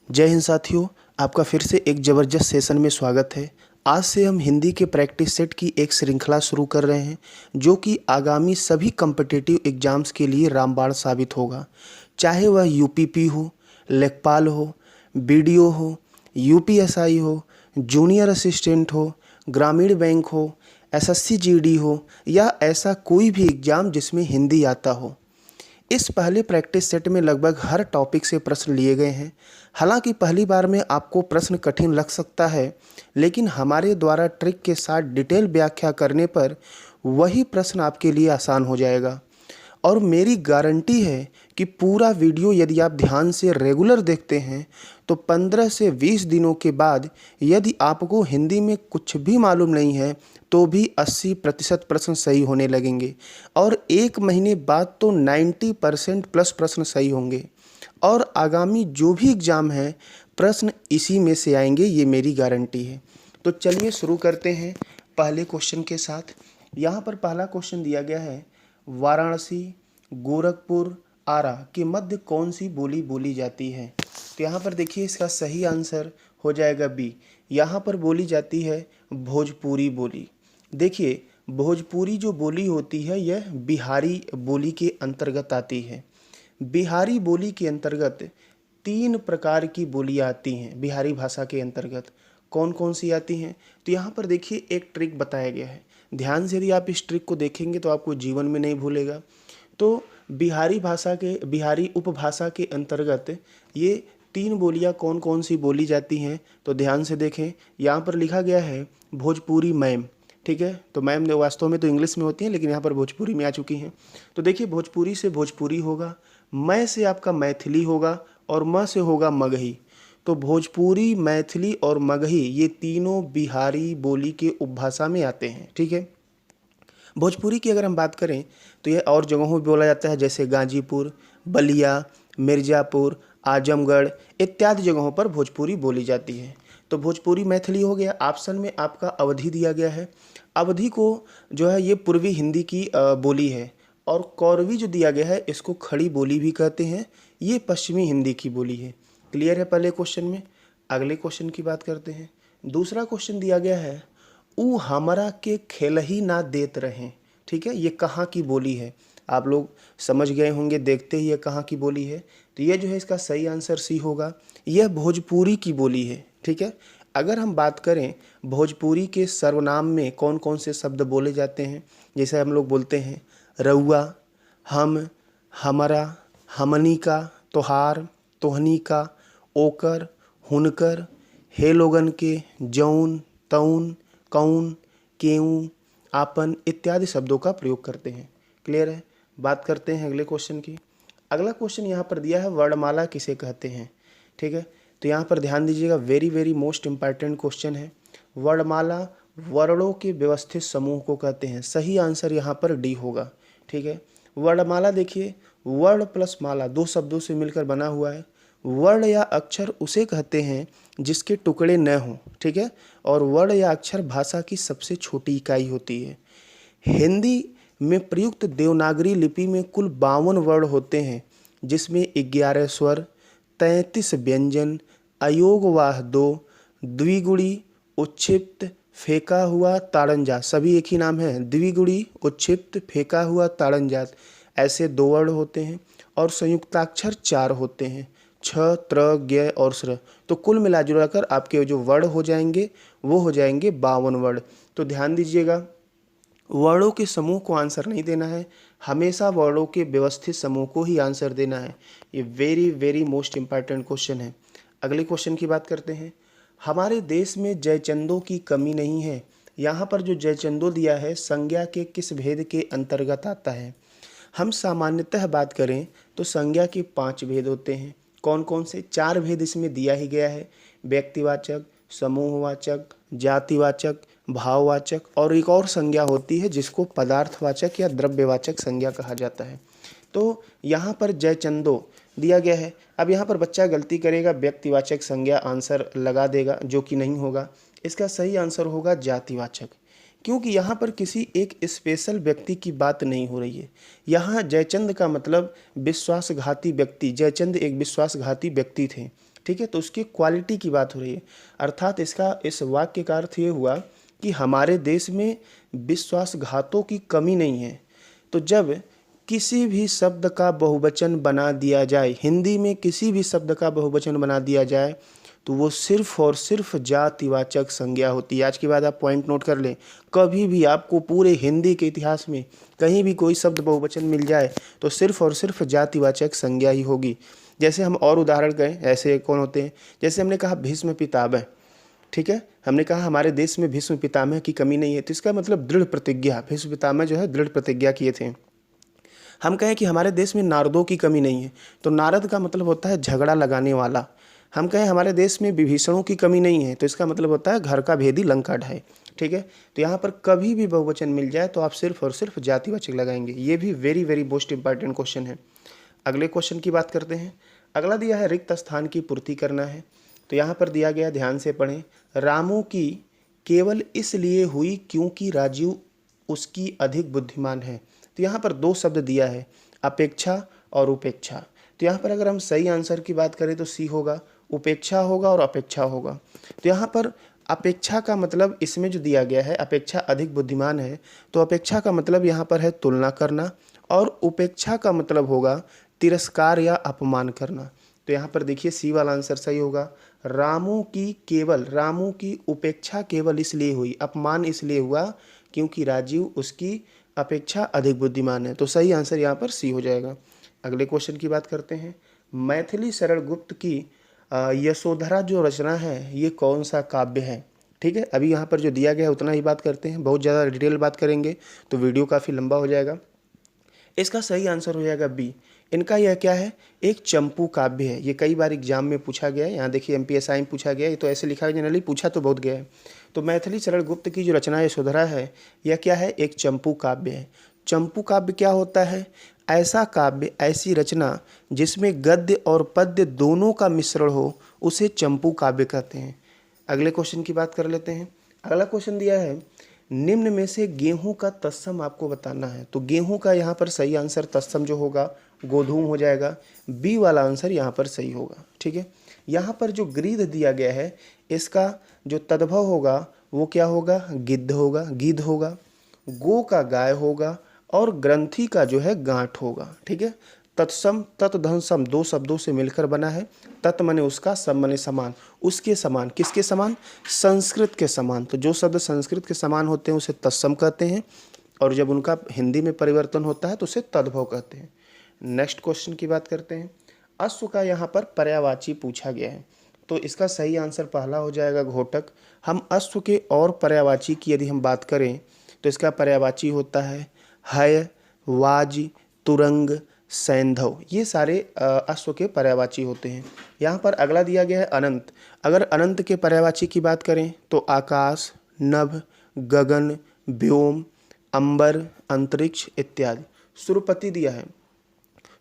जय हिंद साथियों, आपका फिर से एक ज़बरदस्त सेशन में स्वागत है। आज से हम हिंदी के प्रैक्टिस सेट की एक श्रृंखला शुरू कर रहे हैं जो कि आगामी सभी कॉम्पिटिटिव एग्जाम्स के लिए रामबाण साबित होगा। चाहे वह यूपीपी हो, लेखपाल हो, बीडीओ हो, यूपीएसआई हो, जूनियर असिस्टेंट हो, ग्रामीण बैंक हो, एसएससी जीडी हो या ऐसा कोई भी एग्ज़ाम जिसमें हिंदी आता हो। इस पहले प्रैक्टिस सेट में लगभग हर टॉपिक से प्रश्न लिए गए हैं। हालांकि पहली बार में आपको प्रश्न कठिन लग सकता है, लेकिन हमारे द्वारा ट्रिक के साथ डिटेल व्याख्या करने पर वही प्रश्न आपके लिए आसान हो जाएगा। और मेरी गारंटी है कि पूरा वीडियो यदि आप ध्यान से रेगुलर देखते हैं तो 15 से 20 दिनों के बाद यदि आपको हिंदी में कुछ भी मालूम नहीं है तो भी 80% प्रश्न सही होने लगेंगे और एक महीने बाद तो 90% प्लस प्रश्न सही होंगे। और आगामी जो भी एग्ज़ाम है प्रश्न इसी में से आएंगे, ये मेरी गारंटी है। तो चलिए शुरू करते हैं पहले क्वेश्चन के साथ। यहाँ पर पहला क्वेश्चन दिया गया है, वाराणसी, गोरखपुर, आरा के मध्य कौन सी बोली बोली जाती है। तो यहाँ पर देखिए इसका सही आंसर हो जाएगा बी। यहाँ पर बोली जाती है भोजपुरी बोली। देखिए भोजपुरी जो बोली होती है यह बिहारी बोली के अंतर्गत आती है। बिहारी बोली के अंतर्गत 3 प्रकार की बोलियाँ आती हैं। बिहारी भाषा के अंतर्गत कौन कौन सी आती हैं, तो यहाँ पर देखिए एक ट्रिक बताया गया है। ध्यान से यदि आप इस ट्रिक को देखेंगे तो आपको जीवन में नहीं भूलेगा। तो बिहारी उपभाषा के अंतर्गत ये 3 बोलियाँ कौन कौन सी बोली जाती हैं, तो ध्यान से देखें। यहाँ पर लिखा गया है भोजपुरी मैम, ठीक है। तो मैम वास्तव में तो इंग्लिश में होती हैं लेकिन यहाँ पर भोजपुरी में आ चुकी हैं। तो देखिए भोजपुरी से भोजपुरी होगा, मैं से आपका मैथिली होगा और म से होगा मगही। तो भोजपुरी, मैथिली और मगही ये तीनों बिहारी बोली के उपभाषा में आते हैं, ठीक है। भोजपुरी की अगर हम बात करें तो यह और जगहों में बोला जाता है, जैसे गाजीपुर, बलिया, मिर्ज़ापुर, आजमगढ़ इत्यादि जगहों पर भोजपुरी बोली जाती है। तो भोजपुरी मैथिली हो गया। ऑप्शन में आपका अवधी दिया गया है। अवधी को जो है ये पूर्वी हिंदी की बोली है। और कौरवी जो दिया गया है इसको खड़ी बोली भी कहते हैं, ये पश्चिमी हिंदी की बोली है। क्लियर है पहले क्वेश्चन में। अगले क्वेश्चन की बात करते हैं। दूसरा क्वेश्चन दिया गया है, ऊ हमरा के खेलही ना देत रहें, ठीक है। ये कहाँ की बोली है, आप लोग समझ गए होंगे देखते ही ये कहाँ की बोली है। तो ये जो है इसका सही आंसर सी होगा, यह भोजपुरी की बोली है, ठीक है। अगर हम बात करें भोजपुरी के सर्वनाम में कौन कौन से शब्द बोले जाते हैं, जैसे हम लोग बोलते हैं रउआ, हम, हमरा, हमनी का, तोहार, तोहनी का, ओकर, हुनकर, हे लोगन के, जौन, तौन, कौन, केऊ, आपन इत्यादि शब्दों का प्रयोग करते हैं। क्लियर है। बात करते हैं अगले क्वेश्चन की। अगला क्वेश्चन यहाँ पर दिया है, वर्णमाला किसे कहते हैं, ठीक है। तो यहाँ पर ध्यान दीजिएगा, very very most important question है। वर्णमाला वर्णों के व्यवस्थित समूह को कहते हैं। सही आंसर यहाँ पर डी होगा, ठीक है। वर्णमाला देखिए, वर्ण प्लस माला 2 शब्दों से मिलकर बना हुआ है। वर्ण या अक्षर उसे कहते हैं जिसके टुकड़े न हों, ठीक है। और वर्ण या अक्षर भाषा की सबसे छोटी इकाई होती है। हिंदी में प्रयुक्त देवनागरी लिपि में कुल 52 वर्ण होते हैं, जिसमें 11 स्वर, 33 व्यंजन, अयोगवाह 2, द्विगुणी, उच्छिप्त, फेंका हुआ, ताड़नजात, सभी एक ही नाम है। द्विगुणी, उच्छिप्त, फेंका हुआ, ताड़नजात ऐसे 2 वर्ण होते हैं। और संयुक्ताक्षर 4 होते हैं, छ, त्र, ज्ञ और स्र। तो कुल मिला जुलाकर आपके जो वर्ण हो जाएंगे वो हो जाएंगे 52 वर्ण। तो ध्यान दीजिएगा, वर्णों के समूह को आंसर नहीं देना है, हमेशा वर्णों के व्यवस्थित समूह को ही आंसर देना है। ये very very most important question है। अगले क्वेश्चन की बात करते हैं। हमारे देश में जयचंदों की कमी नहीं है। यहाँ पर जो जयचंदो दिया है संज्ञा के किस भेद के अंतर्गत आता है। हम सामान्यतः बात करें तो संज्ञा के 5 भेद होते हैं। कौन कौन से? 4 भेद इसमें दिया ही गया है, व्यक्तिवाचक, समूहवाचक, जातिवाचक, भाववाचक और एक और संज्ञा होती है जिसको पदार्थवाचक या द्रव्यवाचक संज्ञा कहा जाता है। तो यहाँ पर जयचंदो दिया गया है। अब यहाँ पर बच्चा गलती करेगा, व्यक्तिवाचक संज्ञा आंसर लगा देगा, जो कि नहीं होगा। इसका सही आंसर होगा जातिवाचक, क्योंकि यहाँ पर किसी एक स्पेशल व्यक्ति की बात नहीं हो रही है। यहाँ जयचंद का मतलब विश्वासघाती व्यक्ति, जयचंद एक विश्वासघाती व्यक्ति थे, ठीक है, तो उसकी क्वालिटी की बात हो रही है। अर्थात इस वाक्य का अर्थ ये हुआ कि हमारे देश में विश्वासघातों की कमी नहीं है। तो जब किसी भी शब्द का बहुवचन बना दिया जाए, हिंदी में किसी भी शब्द का बहुवचन बना दिया जाए, तो वो सिर्फ और सिर्फ जातिवाचक संज्ञा होती है। आज के बाद आप पॉइंट नोट कर लें, कभी भी आपको पूरे हिंदी के इतिहास में कहीं भी कोई शब्द बहुवचन मिल जाए तो सिर्फ और सिर्फ जातिवाचक संज्ञा ही होगी। जैसे हम और उदाहरण कहें, ऐसे कौन होते हैं, जैसे हमने कहा भीष्म पितामह, ठीक है, हमने कहा हमारे देश में भीष्म पितामह की कमी नहीं है, तो इसका मतलब दृढ़ प्रतिज्ञा, भीष्म पितामह जो है दृढ़ प्रतिज्ञा किए थे। हम कहें कि हमारे देश में नारदों की कमी नहीं है, तो नारद का मतलब होता है झगड़ा लगाने वाला। हम कहें हमारे देश में विभीषणों की कमी नहीं है, तो इसका मतलब होता है घर का भेदी लंका ढाए। ठीक है, तो यहाँ पर कभी भी बहुवचन मिल जाए तो आप सिर्फ और सिर्फ जातिवाचक लगाएंगे। ये भी very very most important question है। अगले क्वेश्चन की बात करते हैं। अगला दिया है रिक्त स्थान की पूर्ति करना है। तो यहाँ पर दिया गया, ध्यान से पढ़ें, रामू की केवल इसलिए हुई क्योंकि राजीव उसकी अधिक बुद्धिमान है। तो यहाँ पर दो शब्द दिया है, अपेक्षा और उपेक्षा। तो यहाँ पर अगर हम सही आंसर की बात करें तो सी होगा, उपेक्षा होगा और अपेक्षा होगा। तो यहाँ पर अपेक्षा का मतलब इसमें जो दिया गया है, अपेक्षा अधिक बुद्धिमान है, तो अपेक्षा का मतलब यहाँ पर है तुलना करना, और उपेक्षा का मतलब होगा तिरस्कार या अपमान करना। तो यहाँ पर देखिए सी वाला आंसर सही होगा। रामू की उपेक्षा केवल इसलिए हुई, अपमान इसलिए हुआ क्योंकि राजीव उसकी अपेक्षा अधिक बुद्धिमान है। तो सही आंसर यहाँ पर सी हो जाएगा। अगले क्वेश्चन की बात करते हैं। मैथिली शरण गुप्त की यशोधरा जो रचना है, ये कौन सा काव्य है? ठीक है, अभी यहाँ पर जो दिया गया है उतना ही बात करते हैं, बहुत ज़्यादा डिटेल बात करेंगे तो वीडियो काफ़ी लंबा हो जाएगा। इसका सही आंसर हो जाएगा बी। इनका यह क्या है, एक चंपू काव्य है। ये कई बार एग्जाम में पूछा गया है, यहाँ देखिए एमपीएसआई में पूछा गया है, ये तो ऐसे लिखा है, जनरली पूछा तो बहुत गया है। तो मैथिली शरण गुप्त की जो रचना यशोधरा है, यह क्या है, एक चंपू काव्य है। चंपू काव्य क्या होता है? ऐसा काव्य, ऐसी रचना जिसमें गद्य और पद्य दोनों का मिश्रण हो, उसे चंपू काव्य कहते हैं। अगले क्वेश्चन की बात कर लेते हैं। अगला क्वेश्चन दिया है, निम्न में से गेहूं का तत्सम आपको बताना है। तो गेहूं का यहाँ पर सही आंसर तत्सम जो होगा गोधूम हो जाएगा। बी वाला आंसर यहाँ पर सही होगा। ठीक है, यहाँ पर जो गृध दिया गया है, इसका जो तद्भव होगा वो क्या होगा, गिद्ध होगा, गीध होगा। गो का गाय होगा, और ग्रंथि का जो है गांठ होगा। ठीक है, तत्सम तत्धन सम दो शब्दों से मिलकर बना है। तत् मने उसका, सम मने समान, उसके समान। किसके समान? संस्कृत के समान। तो जो शब्द संस्कृत के समान होते हैं उसे तत्सम कहते हैं, और जब उनका हिंदी में परिवर्तन होता है तो उसे तद्भव कहते हैं। नेक्स्ट क्वेश्चन की बात करते हैं। अश्व का यहाँ पर पर्यायवाची पूछा गया है, तो इसका सही आंसर पहला हो जाएगा घोटक। हम अश्व के और पर्यायवाची की यदि हम बात करें तो इसका पर्यायवाची होता है हय, वाज, तुरंग, सैंधव। ये सारे अश्व के पर्यायवाची होते हैं। यहाँ पर अगला दिया गया है अनंत। अगर अनंत के पर्यायवाची की बात करें तो आकाश, नभ, गगन, व्योम, अंबर, अंतरिक्ष इत्यादि। सुरपति दिया है।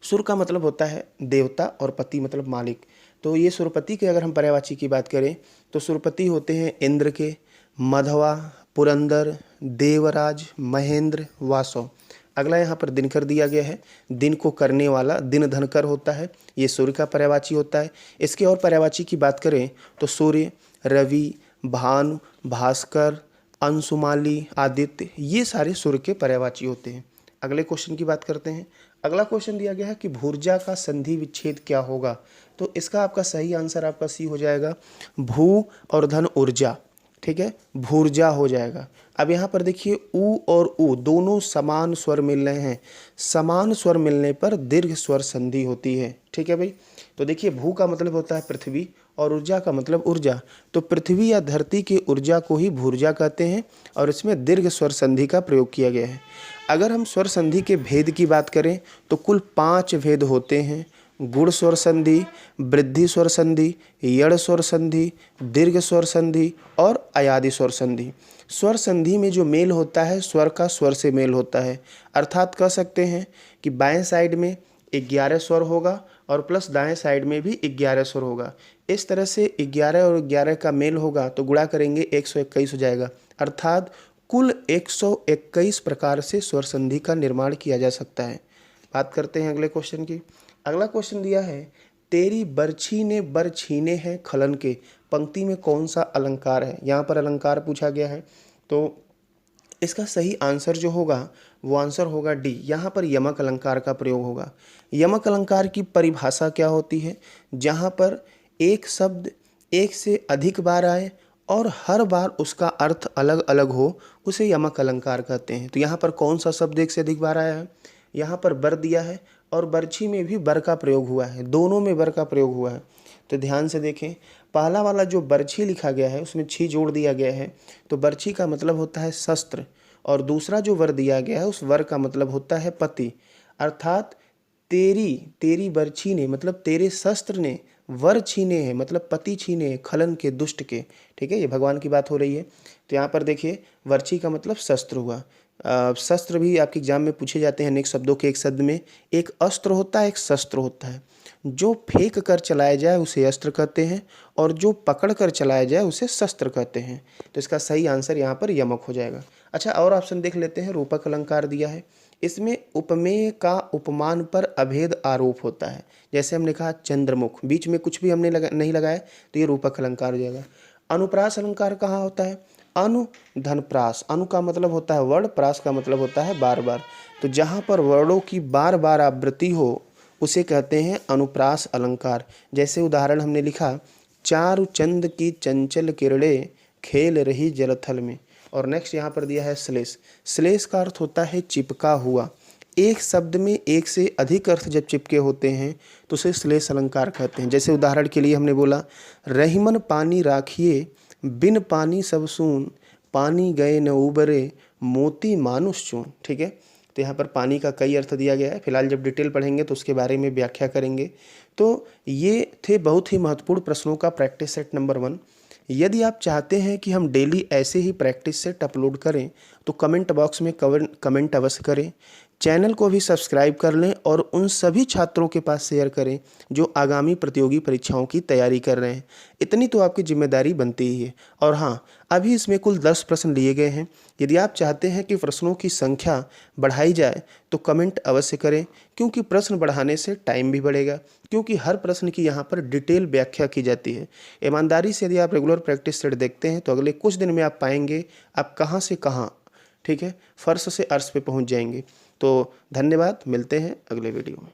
सुर का मतलब होता है देवता और पति मतलब मालिक। तो ये सुरपति के अगर हम पर्यायवाची की बात करें तो सुरपति होते हैं इंद्र के, मधवा, पुरंदर, देवराज, महेंद्र, वासव। अगला यहाँ पर दिनकर दिया गया है। दिन को करने वाला दिन धनकर होता है, ये सूर्य का पर्यायवाची होता है। इसके और पर्यायवाची की बात करें तो सूर्य, रवि, भानु, भास्कर, अंशुमाली, आदित्य, ये सारे सूर्य के पर्यायवाची होते हैं। अगले क्वेश्चन की बात करते हैं। अगला क्वेश्चन दिया गया है कि भूर्जा का संधि विच्छेद क्या होगा। तो इसका आपका सही आंसर आपका सी हो जाएगा, भू और धन ऊर्जा। ठीक है, भूर्जा हो जाएगा। अब यहाँ पर देखिए ऊ और ऊ दोनों समान स्वर मिल रहे हैं। समान स्वर मिलने पर दीर्घ स्वर संधि होती है। ठीक है भाई, तो देखिए भू का मतलब होता है पृथ्वी और ऊर्जा का मतलब ऊर्जा। तो पृथ्वी या धरती की ऊर्जा को ही भूर्जा कहते हैं, और इसमें दीर्घ स्वर संधि का प्रयोग किया गया है। अगर हम स्वर संधि के भेद की बात करें तो कुल 5 भेद होते हैं। गुण स्वर संधि, वृद्धि स्वर संधि, यड़ स्वर संधि, दीर्घ स्वर संधि और अयादि स्वर संधि। स्वर संधि में जो मेल होता है स्वर का स्वर से मेल होता है। अर्थात कह सकते हैं कि बाएं साइड में 11 स्वर होगा और प्लस दाएं साइड में भी 11 स्वर होगा। इस तरह से 11 और 11 का मेल होगा तो गुणा करेंगे 121 हो जाएगा। अर्थात कुल 121 प्रकार से स्वर संधि का निर्माण किया जा सकता है। बात करते हैं अगले क्वेश्चन की। अगला क्वेश्चन दिया है, तेरी बरछी ने बर छीने हैं खलन के, पंक्ति में कौन सा अलंकार है? यहाँ पर अलंकार पूछा गया है, तो इसका सही आंसर जो होगा वो आंसर होगा डी। यहाँ पर यमक अलंकार का प्रयोग होगा। यमक अलंकार की परिभाषा क्या होती है? जहाँ पर एक शब्द एक से अधिक बार आए और हर बार उसका अर्थ अलग अलग हो, उसे यमक अलंकार कहते हैं। तो यहाँ पर कौन सा शब्द एक से अधिक बार आया है? यहाँ पर बर दिया है और बरछी में भी बर का प्रयोग हुआ है, दोनों में बर का प्रयोग हुआ है। तो ध्यान से देखें, पहला वाला जो बरछी लिखा गया है उसमें छी जोड़ दिया गया है, तो बरछी का मतलब होता है शस्त्र, और दूसरा जो वर दिया गया है उस वर का मतलब होता है पति। अर्थात तेरी बरछी ने मतलब तेरे शस्त्र ने वर छीने हैं, मतलब पति छीने हैं खलन के, दुष्ट के। ठीक है, ये भगवान की बात हो रही है। तो यहाँ पर देखिए, वर्ची का मतलब शस्त्र हुआ। शस्त्र भी आपके एग्जाम में पूछे जाते हैं अनेक शब्दों के एक शब्द में। एक अस्त्र होता है, एक शस्त्र होता है। जो फेंक कर चलाया जाए उसे अस्त्र कहते हैं, और जो पकड़ कर चलाया जाए उसे शस्त्र कहते हैं। तो इसका सही आंसर यहाँ पर यमक हो जाएगा। अच्छा, और ऑप्शन देख लेते हैं। रूपक अलंकार दिया है, इसमें उपमेय का उपमान पर अभेद आरोप होता है। जैसे हमने कहा चंद्रमुख, बीच में कुछ भी हमने नहीं लगाया, तो ये रूपक अलंकार हो जाएगा। अनुप्रास अलंकार कहाँ होता है? अनु धन प्रास, अनु का मतलब होता है वर्ण, प्रास का मतलब होता है बार बार। तो जहाँ पर वर्णों की बार बार आवृत्ति हो उसे कहते हैं अनुप्रास अलंकार। जैसे उदाहरण हमने लिखा, चारु चंद की चंचल किरणें खेल रही जलथल में। और नेक्स्ट यहाँ पर दिया है श्लेष। श्लेष का अर्थ होता है चिपका हुआ। एक शब्द में एक से अधिक अर्थ जब चिपके होते हैं तो उसे श्लेष अलंकार कहते हैं। जैसे उदाहरण के लिए हमने बोला, रहीमन पानी राखिए बिन पानी सब सून, पानी गए न उबरे मोती मानुष चून। ठीक है, तो यहाँ पर पानी का कई अर्थ दिया गया है। फिलहाल जब डिटेल पढ़ेंगे तो उसके बारे में व्याख्या करेंगे। तो ये थे बहुत ही महत्वपूर्ण प्रश्नों का प्रैक्टिस सेट नंबर 1। यदि आप चाहते हैं कि हम डेली ऐसे ही प्रैक्टिस सेट अपलोड करें तो कमेंट बॉक्स में कमेंट अवश्य करें। चैनल को भी सब्सक्राइब कर लें और उन सभी छात्रों के पास शेयर करें जो आगामी प्रतियोगी परीक्षाओं की तैयारी कर रहे हैं। इतनी तो आपकी जिम्मेदारी बनती ही है। और हाँ, अभी इसमें कुल 10 प्रश्न लिए गए हैं। यदि आप चाहते हैं कि प्रश्नों की संख्या बढ़ाई जाए तो कमेंट अवश्य करें, क्योंकि प्रश्न बढ़ाने से टाइम भी बढ़ेगा, क्योंकि हर प्रश्न की यहाँ पर डिटेल व्याख्या की जाती है। ईमानदारी से यदि आप रेगुलर प्रैक्टिस सेट देखते हैं तो अगले कुछ दिन में आप पाएंगे आप कहाँ से कहाँ, ठीक है, फर्श से अर्श पे पहुँच जाएंगे। तो धन्यवाद, मिलते हैं अगले वीडियो में।